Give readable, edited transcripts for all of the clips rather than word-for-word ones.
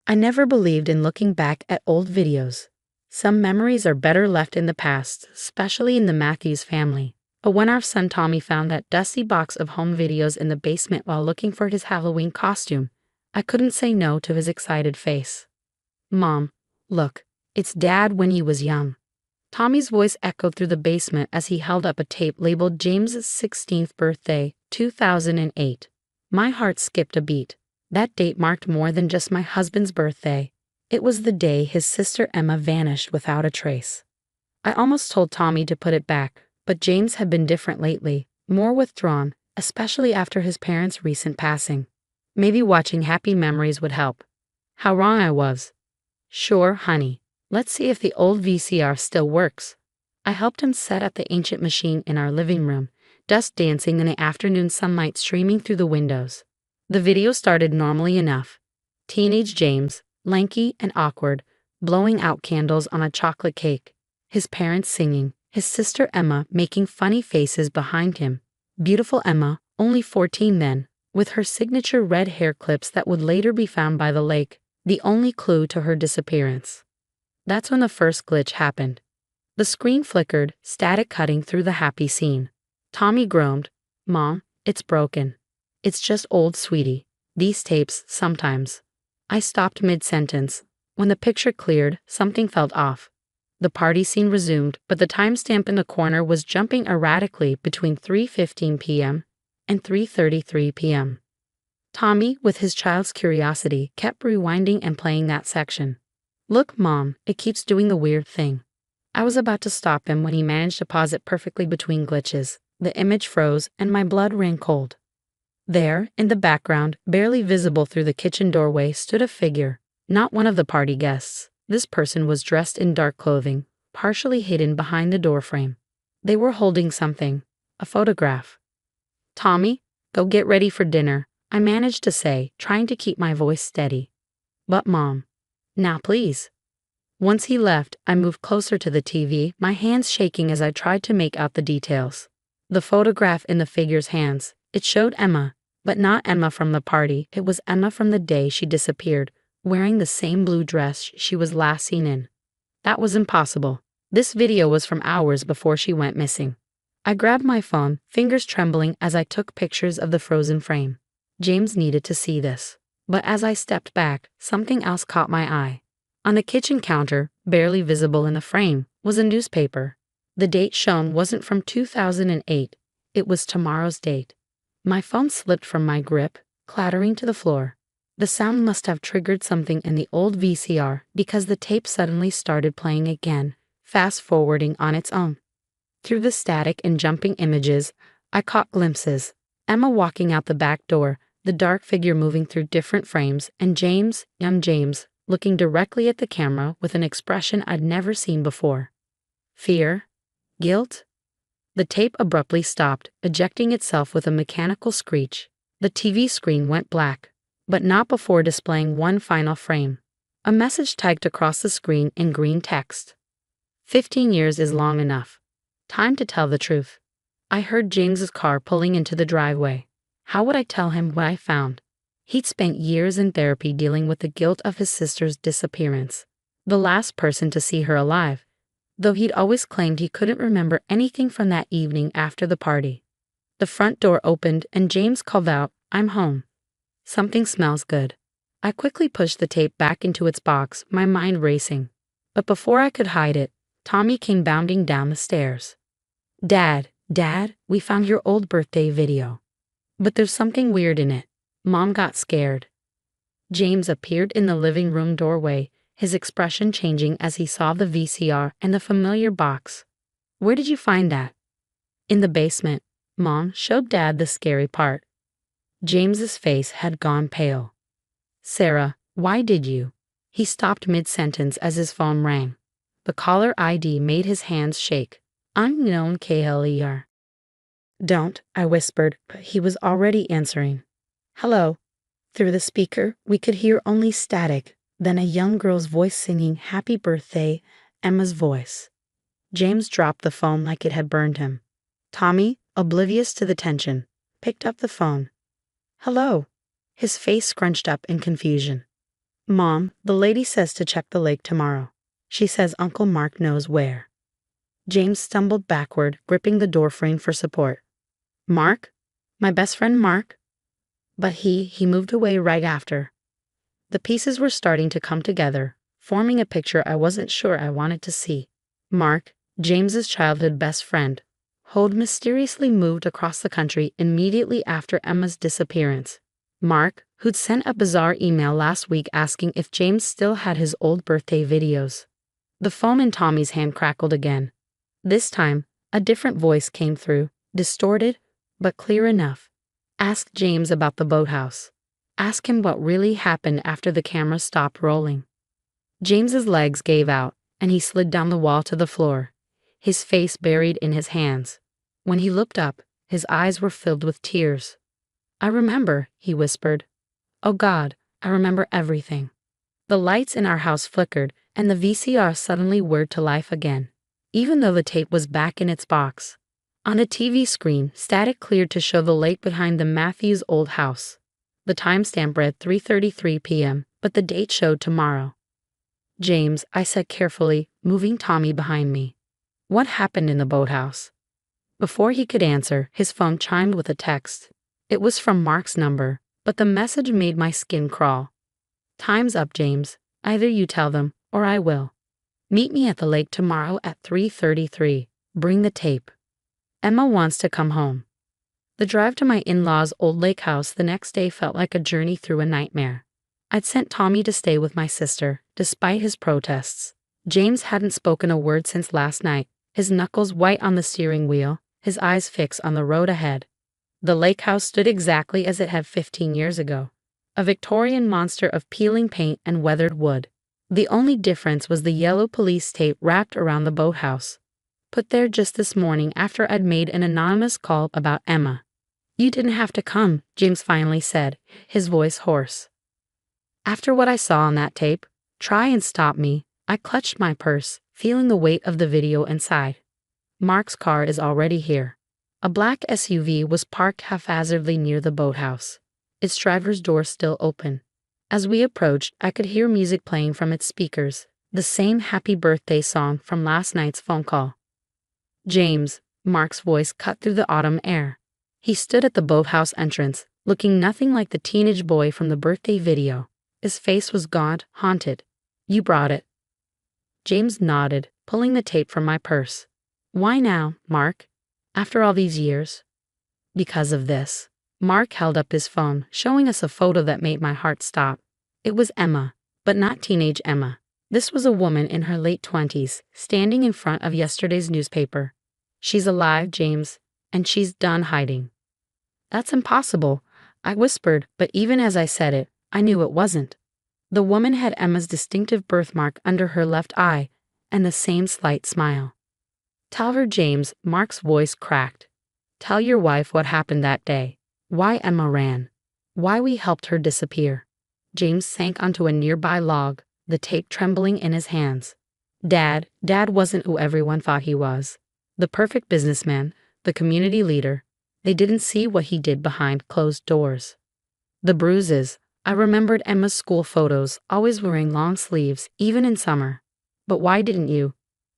I never believed in looking back at old videos. Some memories are better left in the past, especially in the Matthews family. But when our son Tommy found that dusty box of home videos in the basement while looking for his Halloween costume, I couldn't say no to his excited face. "Mom, look, it's Dad when he was young." Tommy's voice echoed through the basement as he held up a tape labeled James's 16th birthday, 2008. My heart skipped a beat. That date marked more than just my husband's birthday. It was the day his sister Emma vanished without a trace. I almost told Tommy to put it back, but James had been different lately, more withdrawn, especially after his parents' recent passing. Maybe watching Happy Memories would help. How wrong I was. "Sure, honey. Let's see if the old VCR still works." I helped him set up the ancient machine in our living room, dust dancing in the afternoon sunlight streaming through the windows. The video started normally enough. Teenage James, lanky and awkward, blowing out candles on a chocolate cake. His parents singing, his sister Emma making funny faces behind him. Beautiful Emma, only 14 then, with her signature red hair clips that would later be found by the lake, the only clue to her disappearance. That's when the first glitch happened. The screen flickered, static cutting through the happy scene. Tommy groaned, "Mom, it's broken." "It's just old, sweetie. These tapes, sometimes." I stopped mid-sentence. When the picture cleared, something felt off. The party scene resumed, but the timestamp in the corner was jumping erratically between 3:15 p.m. and 3:33 p.m. Tommy, with his child's curiosity, kept rewinding and playing that section. "Look, Mom, it keeps doing the weird thing." I was about to stop him when he managed to pause it perfectly between glitches. The image froze, and my blood ran cold. There, in the background, barely visible through the kitchen doorway, stood a figure. Not one of the party guests. This person was dressed in dark clothing, partially hidden behind the doorframe. They were holding something. A photograph. "Tommy, go get ready for dinner," I managed to say, trying to keep my voice steady. "But Mom." "Now please." Once he left, I moved closer to the TV, my hands shaking as I tried to make out the details. The photograph in the figure's hands, it showed Emma, but not Emma from the party. It was Emma from the day she disappeared, wearing the same blue dress she was last seen in. That was impossible. This video was from hours before she went missing. I grabbed my phone, fingers trembling as I took pictures of the frozen frame. James needed to see this. But as I stepped back, something else caught my eye. On the kitchen counter, barely visible in the frame, was a newspaper. The date shown wasn't from 2008. It was tomorrow's date. My phone slipped from my grip, clattering to the floor. The sound must have triggered something in the old VCR because the tape suddenly started playing again, fast-forwarding on its own. Through the static and jumping images, I caught glimpses. Emma walking out the back door, the dark figure moving through different frames, and James, young James, looking directly at the camera with an expression I'd never seen before. Fear? Guilt? The tape abruptly stopped, ejecting itself with a mechanical screech. The TV screen went black, but not before displaying one final frame. A message typed across the screen in green text. 15 years is long enough. Time to tell the truth. I heard James's car pulling into the driveway. How would I tell him what I found? He'd spent years in therapy dealing with the guilt of his sister's disappearance. The last person to see her alive, though he'd always claimed he couldn't remember anything from that evening after the party. The front door opened and James called out, "I'm home." "Something smells good." I quickly pushed the tape back into its box, my mind racing. But before I could hide it, Tommy came bounding down the stairs. Dad, we found your old birthday video. But there's something weird in it." Mom got scared. James appeared in the living room doorway, his expression changing as he saw the VCR and the familiar box. "Where did you find that?" "In the basement." Mom showed Dad the scary part. James's face had gone pale. "Sarah, why did you?" He stopped mid-sentence as his phone rang. The caller ID made his hands shake. Unknown KLER. "Don't," I whispered, but he was already answering. "Hello." Through the speaker, we could hear only static, then a young girl's voice singing "Happy Birthday," Emma's voice. James dropped the phone like it had burned him. Tommy, oblivious to the tension, picked up the phone. "Hello." His face scrunched up in confusion. Mom, the lady says to check the lake tomorrow. She says Uncle Mark knows where. James stumbled backward, gripping the doorframe for support. Mark? My best friend Mark? But he moved away right after. The pieces were starting to come together, forming a picture I wasn't sure I wanted to see. Mark, James's childhood best friend, had mysteriously moved across the country immediately after Emma's disappearance. Mark, who'd sent a bizarre email last week asking if James still had his old birthday videos. The phone in Tommy's hand crackled again. This time, a different voice came through, distorted, but clear enough. Ask James about the boathouse. Ask him what really happened after the camera stopped rolling. James's legs gave out, and he slid down the wall to the floor, his face buried in his hands. When he looked up, his eyes were filled with tears. I remember, he whispered. Oh God, I remember everything. The lights in our house flickered, and the VCR suddenly whirred to life again, even though the tape was back in its box. On a TV screen, static cleared to show the lake behind the Matthews' old house. The timestamp read 3:33 p.m., but the date showed tomorrow. James, I said carefully, moving Tommy behind me. What happened in the boathouse? Before he could answer, his phone chimed with a text. It was from Mark's number, but the message made my skin crawl. Time's up, James. Either you tell them, or I will. Meet me at the lake tomorrow at 3:33. Bring the tape. Emma wants to come home. The drive to my in-laws' old lake house the next day felt like a journey through a nightmare. I'd sent Tommy to stay with my sister, despite his protests. James hadn't spoken a word since last night, his knuckles white on the steering wheel, his eyes fixed on the road ahead. The lake house stood exactly as it had 15 years ago, a Victorian monster of peeling paint and weathered wood. The only difference was the yellow police tape wrapped around the boathouse, put there just this morning after I'd made an anonymous call about Emma. You didn't have to come, James finally said, his voice hoarse. After what I saw on that tape, try and stop me. I clutched my purse, feeling the weight of the video inside. Mark's car is already here. A black SUV was parked haphazardly near the boathouse, its driver's door still open. As we approached, I could hear music playing from its speakers, the same happy birthday song from last night's phone call. James, Mark's voice cut through the autumn air. He stood at the boathouse entrance, looking nothing like the teenage boy from the birthday video. His face was gaunt, haunted. You brought it. James nodded, pulling the tape from my purse. Why now, Mark? After all these years? Because of this. Mark held up his phone, showing us a photo that made my heart stop. It was Emma, but not teenage Emma. This was a woman in her late 20s, standing in front of yesterday's newspaper. She's alive, James, and she's done hiding. That's impossible, I whispered, but even as I said it, I knew it wasn't. The woman had Emma's distinctive birthmark under her left eye, and the same slight smile. Tell her, James, Mark's voice cracked. Tell your wife what happened that day. Why Emma ran. Why we helped her disappear. James sank onto a nearby log, the tape trembling in his hands. Dad wasn't who everyone thought he was. The perfect businessman, the community leader. They didn't see what he did behind closed doors. The bruises. I remembered Emma's school photos, always wearing long sleeves, even in summer. But why didn't you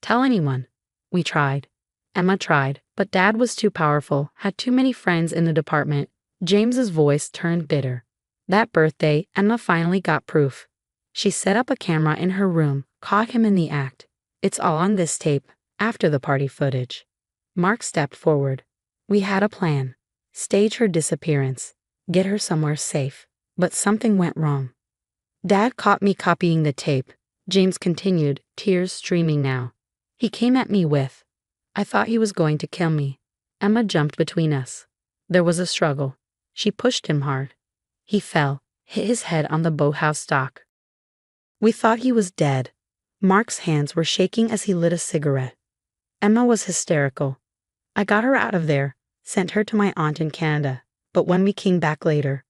tell anyone? We tried. Emma tried, but Dad was too powerful, had too many friends in the department. James's voice turned bitter. That birthday, Emma finally got proof. She set up a camera in her room, caught him in the act. It's all on this tape, after the party footage. Mark stepped forward. We had a plan. Stage her disappearance. Get her somewhere safe. But something went wrong. Dad caught me copying the tape, James continued, tears streaming now. He came at me with. I thought he was going to kill me. Emma jumped between us. There was a struggle. She pushed him hard. He fell, hit his head on the boathouse dock. We thought he was dead. Mark's hands were shaking as he lit a cigarette. Emma was hysterical. I got her out of there, sent her to my aunt in Canada, but when we came back later,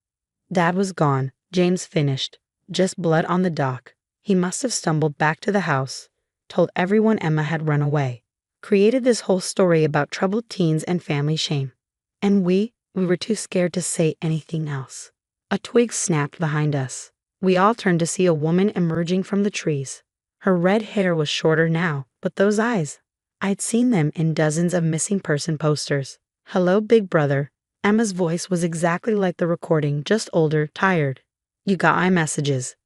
Dad was gone, James finished, just blood on the dock. He must have stumbled back to the house, told everyone Emma had run away, created this whole story about troubled teens and family shame. And we were too scared to say anything else. A twig snapped behind us. We all turned to see a woman emerging from the trees. Her red hair was shorter now, but those eyes. I'd seen them in dozens of missing person posters. "Hello, big brother." Emma's voice was exactly like the recording, just older, tired. "You got my messages."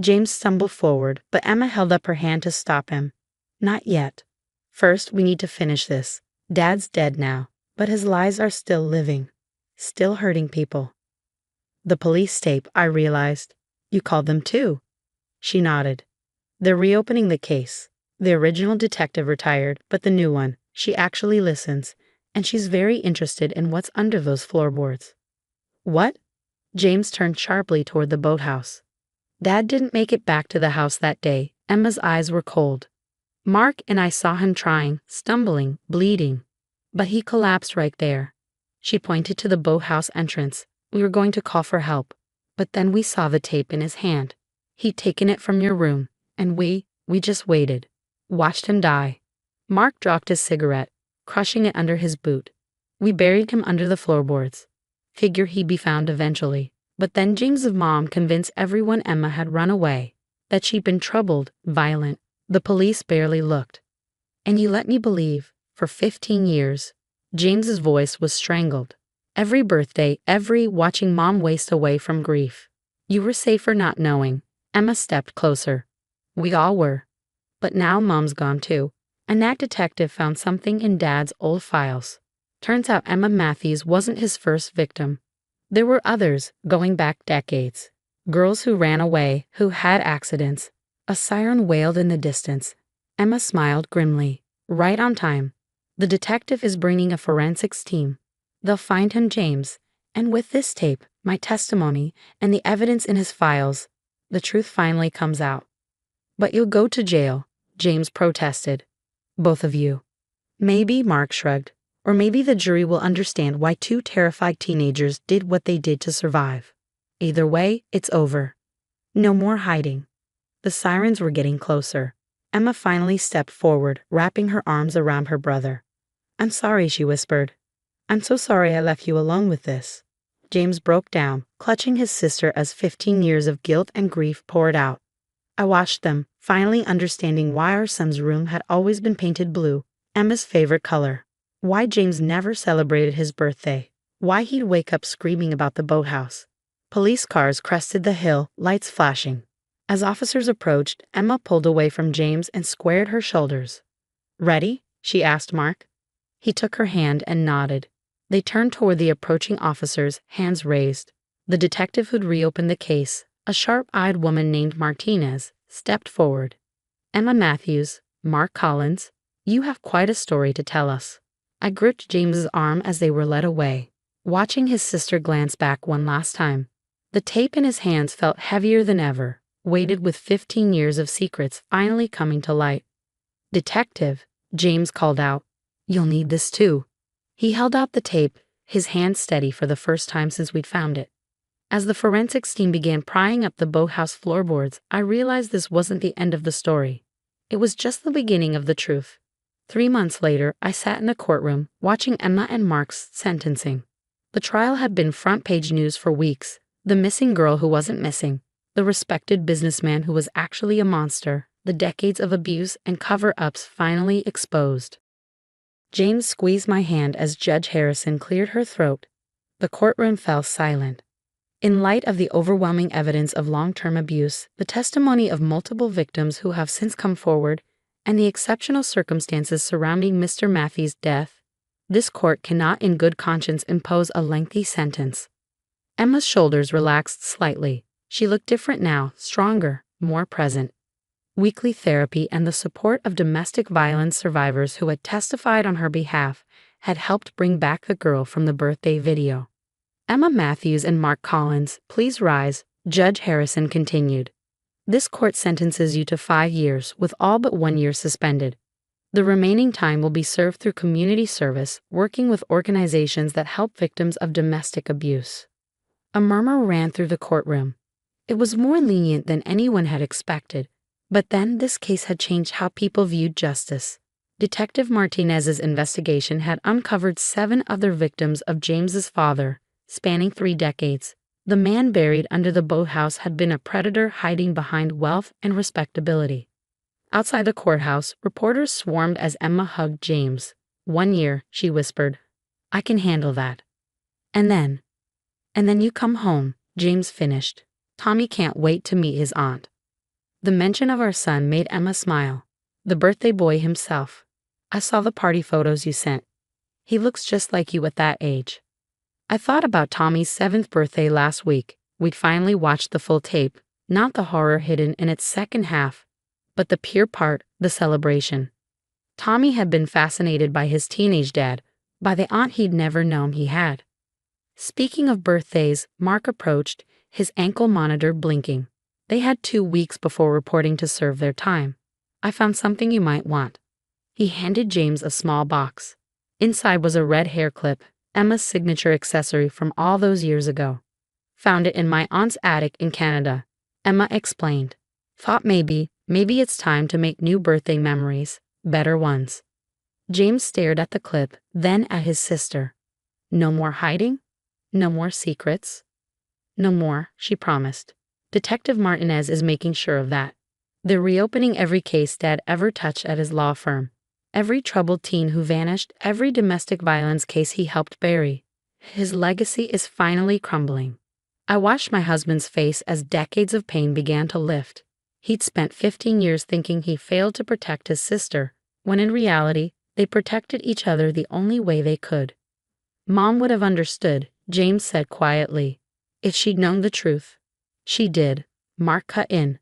James stumbled forward, but Emma held up her hand to stop him. "Not yet. First, we need to finish this. Dad's dead now, but his lies are still living. Still hurting people." "The police tape," I realized. "You called them too?" She nodded. "They're reopening the case. The original detective retired, but the new one, she actually listens, and she's very interested in what's under those floorboards." "What?" James turned sharply toward the boathouse. "Dad didn't make it back to the house that day." Emma's eyes were cold. "Mark and I saw him trying, stumbling, bleeding. But he collapsed right there." She pointed to the boathouse entrance. "We were going to call for help, but then we saw the tape in his hand. He'd taken it from your room, and we just waited. Watched him die." Mark dropped his cigarette, crushing it under his boot. "We buried him under the floorboards. Figure he'd be found eventually." But then James's mom convinced everyone Emma had run away, that she'd been troubled, violent. The police barely looked. "And you let me believe, for 15 years. James's voice was strangled. "Every birthday, watching Mom waste away from grief. You were safer not knowing." Emma stepped closer. "We all were. But now Mom's gone too." And that detective found something in Dad's old files. Turns out Emma Matthews wasn't his first victim. There were others, going back decades. Girls who ran away, who had accidents. A siren wailed in the distance. Emma smiled grimly. "Right on time. The detective is bringing a forensics team. They'll find him, James. And with this tape, my testimony, and the evidence in his files, the truth finally comes out." "But you'll go to jail," James protested. "Both of you." "Maybe," Mark shrugged. "Or maybe the jury will understand why two terrified teenagers did what they did to survive. Either way, it's over. No more hiding." The sirens were getting closer. Emma finally stepped forward, wrapping her arms around her brother. "I'm sorry," she whispered. "I'm so sorry I left you alone with this." James broke down, clutching his sister as 15 years of guilt and grief poured out. I watched them, finally understanding why our son's room had always been painted blue, Emma's favorite color. Why James never celebrated his birthday. Why he'd wake up screaming about the boathouse. Police cars crested the hill, lights flashing. As officers approached, Emma pulled away from James and squared her shoulders. "Ready?" she asked Mark. He took her hand and nodded. They turned toward the approaching officers, hands raised. The detective who'd reopened the case, a sharp-eyed woman named Martinez, stepped forward. "Emma Matthews, Mark Collins, you have quite a story to tell us." I gripped James's arm as they were led away, watching his sister glance back one last time. The tape in his hands felt heavier than ever, weighted with 15 years of secrets finally coming to light. "Detective," James called out, "you'll need this too." He held out the tape, his hand steady for the first time since we'd found it. As the forensics team began prying up the boathouse floorboards, I realized this wasn't the end of the story. It was just the beginning of the truth. 3 months later, I sat in the courtroom, watching Emma and Mark's sentencing. The trial had been front-page news for weeks. The missing girl who wasn't missing. The respected businessman who was actually a monster. The decades of abuse and cover-ups finally exposed. James squeezed my hand as Judge Harrison cleared her throat. The courtroom fell silent. In light of the overwhelming evidence of long-term abuse, the testimony of multiple victims who have since come forward, and the exceptional circumstances surrounding Mr. Matthews' death, this court cannot in good conscience impose a lengthy sentence. Emma's shoulders relaxed slightly. She looked different now, stronger, more present. Weekly therapy and the support of domestic violence survivors who had testified on her behalf had helped bring back the girl from the birthday video. "Emma Matthews and Mark Collins, please rise," Judge Harrison continued. "This court sentences you to 5 years, with all but 1 year suspended. The remaining time will be served through community service, working with organizations that help victims of domestic abuse." A murmur ran through the courtroom. It was more lenient than anyone had expected, but then this case had changed how people viewed justice. Detective Martinez's investigation had uncovered 7 other victims of James's father, spanning 3 decades. The man buried under the boathouse had been a predator hiding behind wealth and respectability. Outside the courthouse, reporters swarmed as Emma hugged James. 1 year, she whispered. I can handle that. And then you come home, James finished. Tommy can't wait to meet his aunt. The mention of our son made Emma smile. The birthday boy himself. I saw the party photos you sent. He looks just like you at that age. I thought about Tommy's 7th birthday last week. We'd finally watched the full tape, not the horror hidden in its second half, but the pure part, the celebration. Tommy had been fascinated by his teenage dad, by the aunt he'd never known he had. Speaking of birthdays, Mark approached, his ankle monitor blinking. They had 2 weeks before reporting to serve their time. I found something you might want. He handed James a small box. Inside was a red hair clip, Emma's signature accessory from all those years ago. Found it in my aunt's attic in Canada, Emma explained. Thought maybe it's time to make new birthday memories, better ones. James stared at the clip, then at his sister. No more hiding? No more secrets? No more, she promised. Detective Martinez is making sure of that. They're reopening every case Dad ever touched at his law firm. Every troubled teen who vanished, every domestic violence case he helped bury. His legacy is finally crumbling. I watched my husband's face as decades of pain began to lift. He'd spent 15 years thinking he failed to protect his sister, when in reality, they protected each other the only way they could. Mom would have understood, James said quietly, if she'd known the truth. She did, Mark cut in.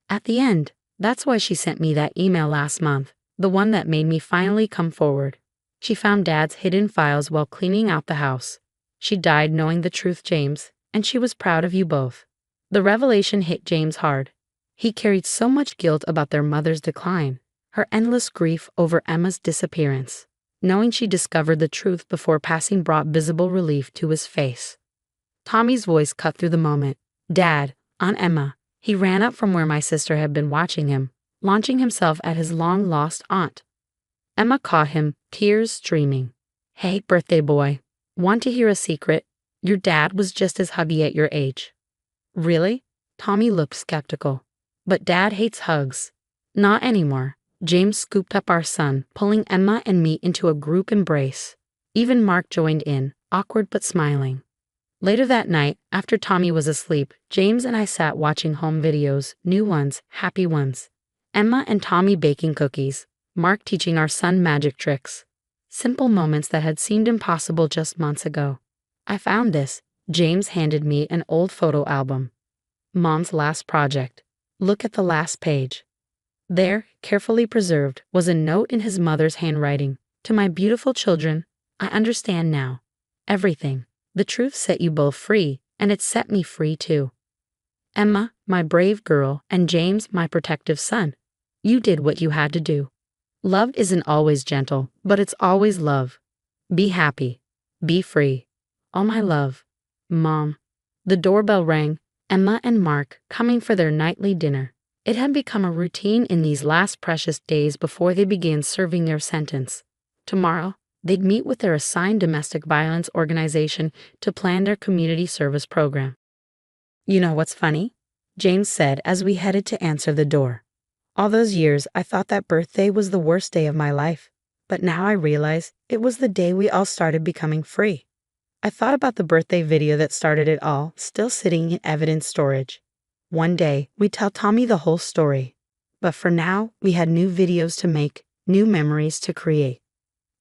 At the end, that's why she sent me that email last month, the one that made me finally come forward. She found Dad's hidden files while cleaning out the house. She died knowing the truth, James, and she was proud of you both. The revelation hit James hard. He carried so much guilt about their mother's decline, her endless grief over Emma's disappearance. Knowing she discovered the truth before passing brought visible relief to his face. Tommy's voice cut through the moment. Dad, Aunt Emma. He ran up from where my sister had been watching him, launching himself at his long-lost aunt. Emma caught him, tears streaming. Hey, birthday boy. Want to hear a secret? Your dad was just as huggy at your age. Really? Tommy looked skeptical. But Dad hates hugs. Not anymore. James scooped up our son, pulling Emma and me into a group embrace. Even Mark joined in, awkward but smiling. Later that night, after Tommy was asleep, James and I sat watching home videos, new ones, happy ones. Emma and Tommy baking cookies, Mark teaching our son magic tricks. Simple moments that had seemed impossible just months ago. I found this. James handed me an old photo album. Mom's last project. Look at the last page. There, carefully preserved, was a note in his mother's handwriting. To my beautiful children, I understand now. Everything. The truth set you both free, and it set me free too. Emma, my brave girl, and James, my protective son. You did what you had to do. Love isn't always gentle, but it's always love. Be happy. Be free. All my love. Mom. The doorbell rang, Emma and Mark coming for their nightly dinner. It had become a routine in these last precious days before they began serving their sentence. Tomorrow, they'd meet with their assigned domestic violence organization to plan their community service program. You know what's funny? James said as we headed to answer the door. All those years, I thought that birthday was the worst day of my life. But now I realize it was the day we all started becoming free. I thought about the birthday video that started it all, still sitting in evidence storage. One day, we'd tell Tommy the whole story. But for now, we had new videos to make, new memories to create.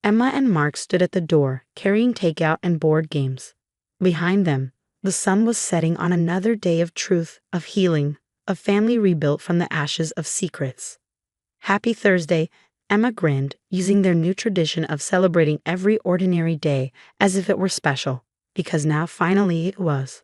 Emma and Mark stood at the door, carrying takeout and board games. Behind them, the sun was setting on another day of truth, of healing, of family rebuilt from the ashes of secrets. Happy Thursday, Emma grinned, using their new tradition of celebrating every ordinary day as if it were special, because now finally it was.